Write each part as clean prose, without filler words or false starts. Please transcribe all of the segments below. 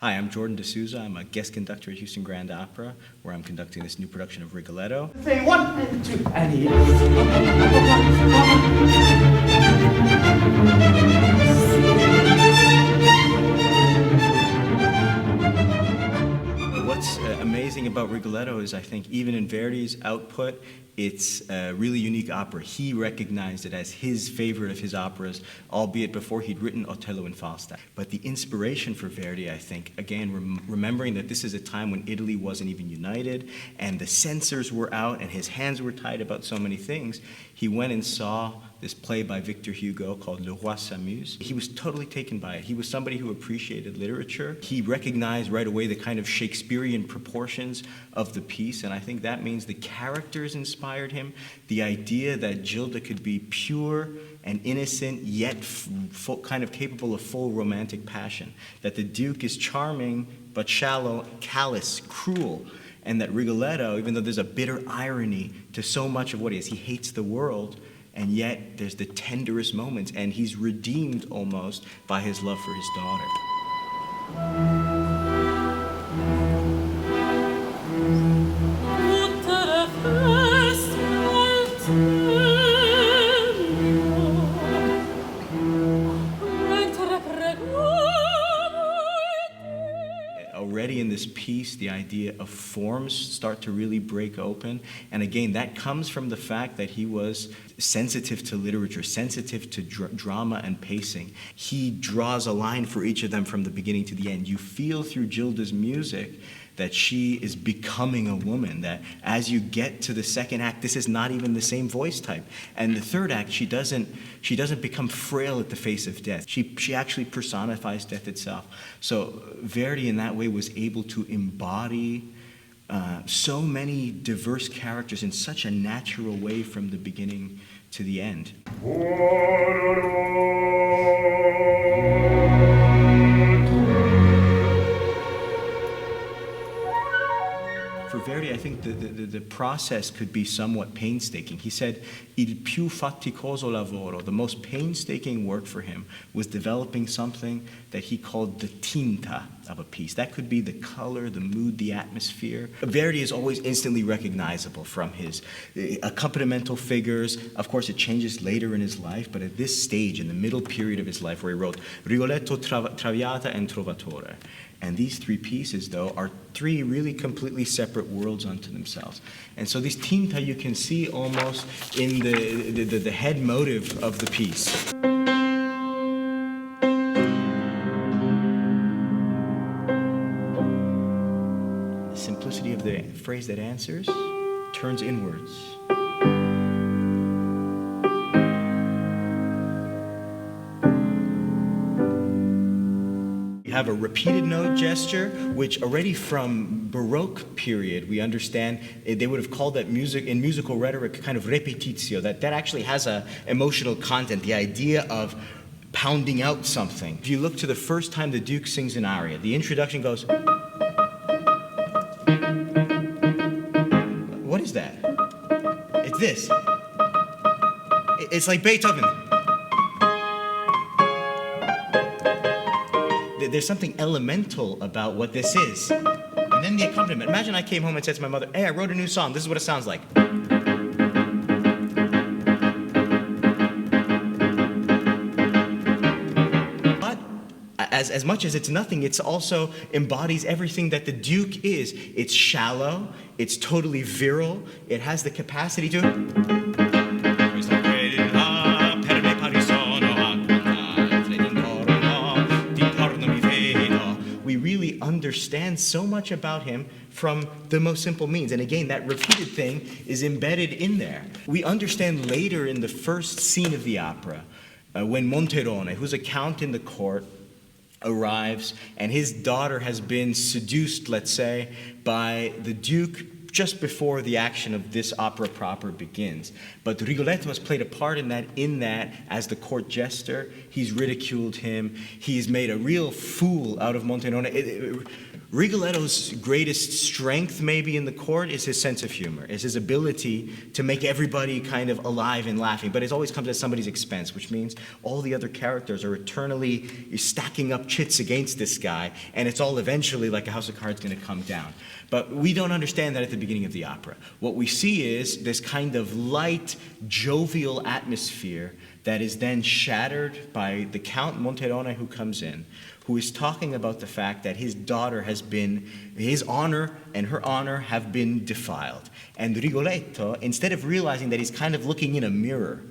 Hi, I'm Jordan de Souza. I'm a guest conductor at Houston Grand Opera, where I'm conducting this new production of Rigoletto. Say 1 and 2, and he... What's amazing about Rigoletto is, I think, even in Verdi's output, it's a really unique opera. He recognized it as his favorite of his operas, albeit before he'd written Otello and Falstaff. But the inspiration for Verdi, I think, again, remembering that this is a time when Italy wasn't even united, and the censors were out, and his hands were tied about so many things, he went and saw this play by Victor Hugo called Le Roi s'amuse. He was totally taken by it. He was somebody who appreciated literature. He recognized right away the kind of Shakespearean proportions of the piece, and I think that means the characters inspired him. The idea that Gilda could be pure and innocent, yet kind of capable of full romantic passion. That the Duke is charming, but shallow, callous, cruel. And that Rigoletto, even though there's a bitter irony to so much of what he is, he hates the world, and yet there's the tenderest moments, and he's redeemed almost by his love for his daughter. Already in this piece, the idea of forms start to really break open. And again, that comes from the fact that he was sensitive to literature, sensitive to drama and pacing. He draws a line for each of them from the beginning to the end. You feel through Gilda's music that she is becoming a woman, that as you get to the second act, this is not even the same voice type. And the third act, she doesn't become frail at the face of death. She actually personifies death itself. So Verdi in that way was able to embody so many diverse characters in such a natural way from the beginning to the end. For Verdi, I think the process could be somewhat painstaking. He said, il più faticoso lavoro, the most painstaking work for him, was developing something that he called the tinta of a piece. That could be the color, the mood, the atmosphere. Verdi is always instantly recognizable from his accompanimental figures. Of course, it changes later in his life, but at this stage, in the middle period of his life, where he wrote Rigoletto, Traviata, and Trovatore. And these three pieces, though, are three really completely separate worlds unto themselves. And so this tinta you can see almost in the head motive of the piece. The simplicity of the phrase that answers turns inwards. Have a repeated note gesture, which already from Baroque period, we understand, they would have called that music, in musical rhetoric, kind of repetitio, that actually has a emotional content, the idea of pounding out something. If you look to the first time the Duke sings an aria, the introduction goes, what is that? It's this. It's like Beethoven. There's something elemental about what this is. And then the accompaniment. Imagine I came home and said to my mother, hey, I wrote a new song. This is what it sounds like. But as much as it's nothing, it also embodies everything that the Duke is. It's shallow. It's totally virile. It has the capacity to... We really understand so much about him from the most simple means. And again, that repeated thing is embedded in there. We understand later in the first scene of the opera, when Monterone, who's a count in the court, arrives, and his daughter has been seduced, let's say, by the Duke just before the action of this opera proper begins. But Rigoletto has played a part in that as the court jester. He's ridiculed him. He's made a real fool out of Monterone. Rigoletto's greatest strength maybe in the court is his sense of humor, is his ability to make everybody kind of alive and laughing, but it always comes at somebody's expense, which means all the other characters are eternally stacking up chits against this guy, and it's all eventually like a house of cards going to come down. But we don't understand that at the beginning of the opera. What we see is this kind of light, jovial atmosphere that is then shattered by the Count Monterone who comes in, who is talking about the fact that his daughter has been, his honor and her honor have been defiled. And Rigoletto, instead of realizing that he's kind of looking in a mirror,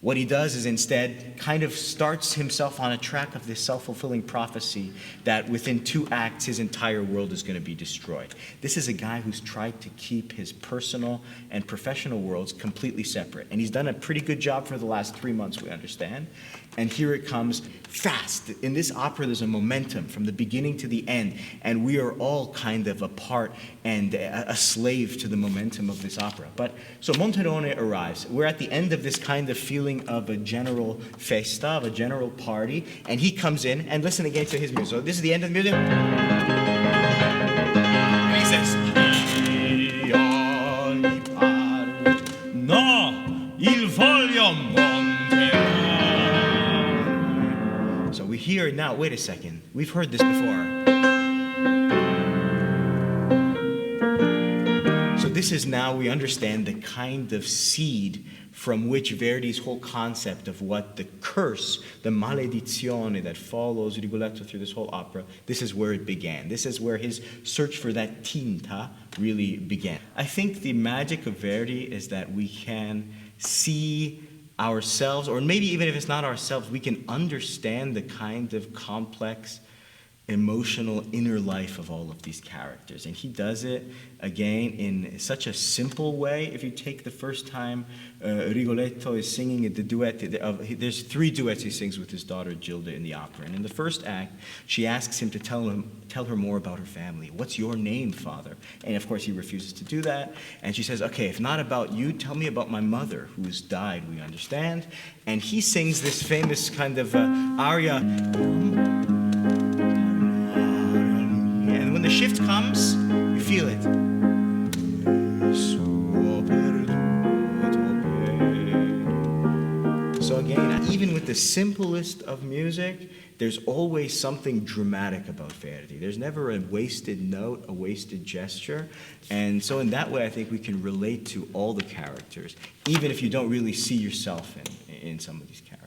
what he does is instead kind of starts himself on a track of this self-fulfilling prophecy that within 2 acts his entire world is going to be destroyed. This is a guy who's tried to keep his personal and professional worlds completely separate. And he's done a pretty good job for the last 3 months, we understand. And here it comes fast. In this opera, there's a momentum from the beginning to the end, and we are all kind of a part and a slave to the momentum of this opera. But so Monterone arrives. We're at the end of this kind of feeling of a general festa, of a general party, and he comes in, and listen again to his music. So this is the end of the music. And he says, Io gli parlo. No, il voglio Monterone. So we hear now, wait a second, we've heard this before. So this is now, we understand the kind of seed from which Verdi's whole concept of what the curse, the maledizione that follows Rigoletto through this whole opera, this is where it began. This is where his search for that tinta really began. I think the magic of Verdi is that we can see ourselves, or maybe even if it's not ourselves, we can understand the kind of complex emotional inner life of all of these characters. And he does it, again, in such a simple way. If you take the first time Rigoletto is singing the duet, there's 3 duets he sings with his daughter Gilda in the opera. And in the first act, she asks him to tell her more about her family. What's your name, father? And of course, he refuses to do that. And she says, okay, if not about you, tell me about my mother, who's died, we understand. And he sings this famous kind of aria. And when the shift comes, you feel it. So again, even with the simplest of music, there's always something dramatic about Verdi. There's never a wasted note, a wasted gesture. And so in that way, I think we can relate to all the characters, even if you don't really see yourself in some of these characters.